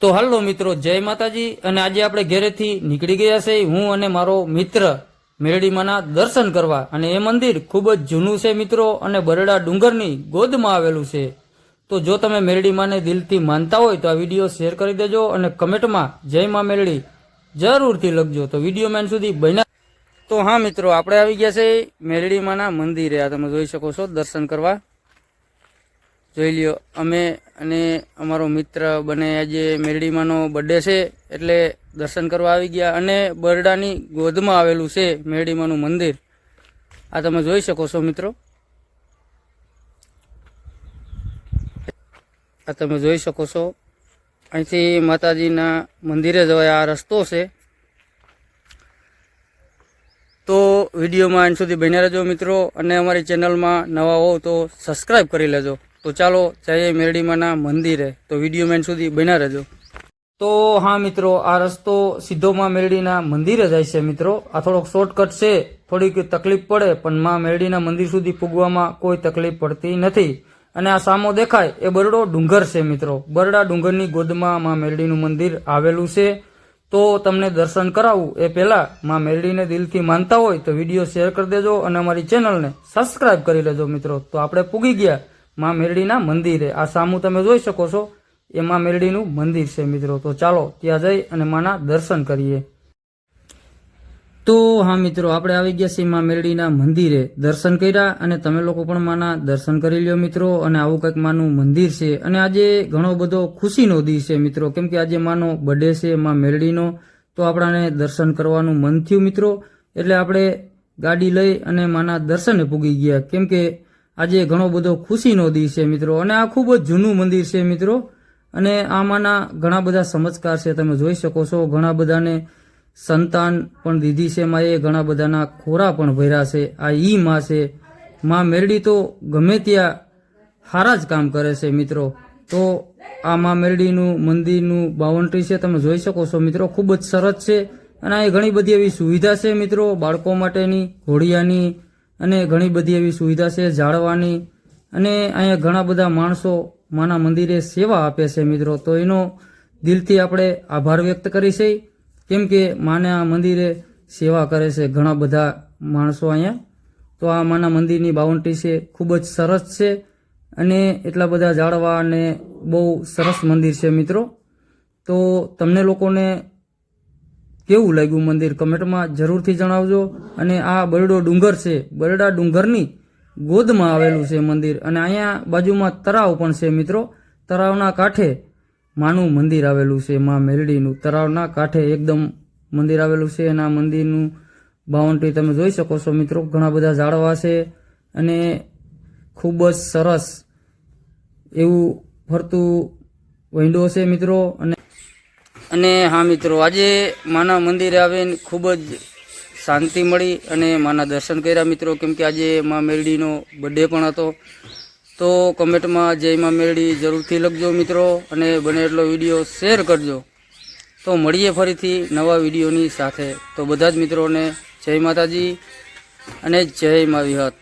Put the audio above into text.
તો હાલો મિત્રો, જય માતાજી। અને આજે આપણે ઘેરેથી નીકળી ગયા છે, હું અને મારો મિત્ર મેરડીમાંના દર્શન કરવા। અને એ મંદિર ખૂબ જ જૂનું છે મિત્રો, અને બરડા ડુંગરની ગોદમાં આવેલું છે। તો જો તમે મેરડીમાંને દિલથી માનતા હોય તો આ વિડીયો શેર કરી દેજો, અને કમેન્ટમાં જય માં મેરડી જરૂરથી લખજો। તો વિડીયો મેન સુધી બન્યા। તો હા મિત્રો, આપણે આવી ગયા છે મેરડીમાંના મંદિરે। આ તમે જોઈ શકો છો દર્શન કરવા। જોઈ લ્યો, અમે અને અમારો મિત્ર બને આજે મેરડીમાંનો બર્થડે છે એટલે દર્શન કરવા આવી ગયા। અને બરડાની ગોદમાં આવેલું છે મેરડીમાંનું મંદિર। આ તમે જોઈ શકો છો મિત્રો, આ તમે જોઈ શકો છો। અહીંથી માતાજીના મંદિરે જવાય આ રસ્તો છે। તો વિડીયોમાં અંત સુધી બન્યા રહેજો મિત્રો, અને અમારી ચેનલમાં નવા હો તો સબસ્ક્રાઈબ કરી લેજો। તો ચાલો જઈએ મેરડીમાંના મંદિરે। તો વિડીયો મેન સુધી બન્યા રહેજો। તો હા મિત્રો, આ રસ્તો સીધો માં મેરડીના મંદિરે જાય છે મિત્રો। આ થોડોક શોર્ટકટ છે, થોડીક તકલીફ પડે, પણ માં મેરડીના મંદિર સુધી પૂગવામાં કોઈ તકલીફ પડતી નથી। અને આ સામો દેખાય એ બરડો ડુંગર છે મિત્રો। બરડા ડુંગરની ગોદમાં માં મેરડીનું મંદિર આવેલું છે। તો તમને દર્શન કરાવું એ પહેલા માં મેરડીને દિલથી માનતા હોય તો વિડીયો શેર કરી દેજો, અને અમારી ચેનલને સબસ્ક્રાઈબ કરી લેજો મિત્રો। તો આપણે પૂગી ગયા માં મેરડીના મંદિરે। આ સામું તમે જોઈ શકો છો, એ માં મેરડીનું મંદિર છે મિત્રો। તો ચાલો ત્યાં જઈ અને માના દર્શન કરીએ। તો હા મિત્રો, આપણે આવી ગયા છીએ માં મેરડીના મંદિરે। દર્શન કર્યા, અને તમે લોકો પણ માના દર્શન કરી લ્યો મિત્રો। અને આવું કંઈક માનું મંદિર છે। અને આજે ઘણો બધો ખુશીનો દિવસ છે મિત્રો, કેમ કે આજે માનો બર્થડે છે માં મેરડીનો। તો આપણાને દર્શન કરવાનું મન થયું મિત્રો, એટલે આપણે ગાડી લઈ અને માના દર્શને પૂગી ગયા, કેમ કે આજે ઘણો બધો ખુશીનો દિવસ છે મિત્રો। અને આ ખૂબ જ જૂનું મંદિર છે મિત્રો, અને આમાંના ઘણા બધા ચમત્કાર છે, તમે જોઈ શકો છો। ઘણા બધાને સંતાન પણ દીધી છે માએ, ઘણા બધાના ખોરા પણ ભર્યા છે। આ ઈ માં છે, માં મેરડી તો ગમે ત્યાં સારા જ કામ કરે છે મિત્રો। તો આ માં મેરડીનું મંદિરનું બાઉન્ડ્રી છે, તમે જોઈ શકો છો મિત્રો, ખૂબ જ સરસ છે। અને અહીં ઘણી બધી એવી સુવિધા છે મિત્રો, બાળકો માટેની, ઘોડિયાની, અને ઘણી બધી એવી સુવિધા છે જાળવાની। અને અહીંયા ઘણા બધા માણસો માના મંદિરે સેવા આપે છે મિત્રો। તો એનો દિલથી આપણે આભાર વ્યક્ત કરીએ, કેમ કે માના મંદિરે સેવા કરે છે ઘણા બધા માણસો અહીંયા। તો આ માના મંદિરની બાઉન્ડ્રી છે, ખૂબ જ સરસ છે, અને એટલા બધા જાળવા, અને બહુ સરસ મંદિર છે મિત્રો। તો તમને લોકોને કેવું લાગ્યું મંદિર કમેન્ટમાં જરૂરથી જણાવજો। અને આ બરડો ડુંગર છે, બરડા ડુંગરની ગોદમાં આવેલું છે મંદિર। અને અહીંયા બાજુમાં તળાવ પણ છે મિત્રો। તળાવના કાંઠે માનું મંદિર આવેલું છે, માં મેરડીનું તળાવના કાંઠે એકદમ મંદિર આવેલું છે। અને આ મંદિરનું બાઉન્ડ્રી તમે જોઈ શકો છો મિત્રો, ઘણા બધા ઝાડવા છે, અને ખૂબ જ સરસ એવું ફરતું વિંડો છે મિત્રો। અને હા મિત્રો, આજે માના મંદિરે આવીને ખૂબ જ શાંતિ મળી, અને માના દર્શન કર્યા મિત્રો, કેમ કે આજે માં મેરડીનો બર્થડે પણ હતો। તો કમેન્ટમાં જય માં મેરડી જરૂરથી લખજો મિત્રો, અને બને એટલો વિડીયો શેર કરજો। તો મળીએ ફરીથી નવા વિડીયોની સાથે। તો બધા જ મિત્રોને જય માતાજી અને જય મા વિહત।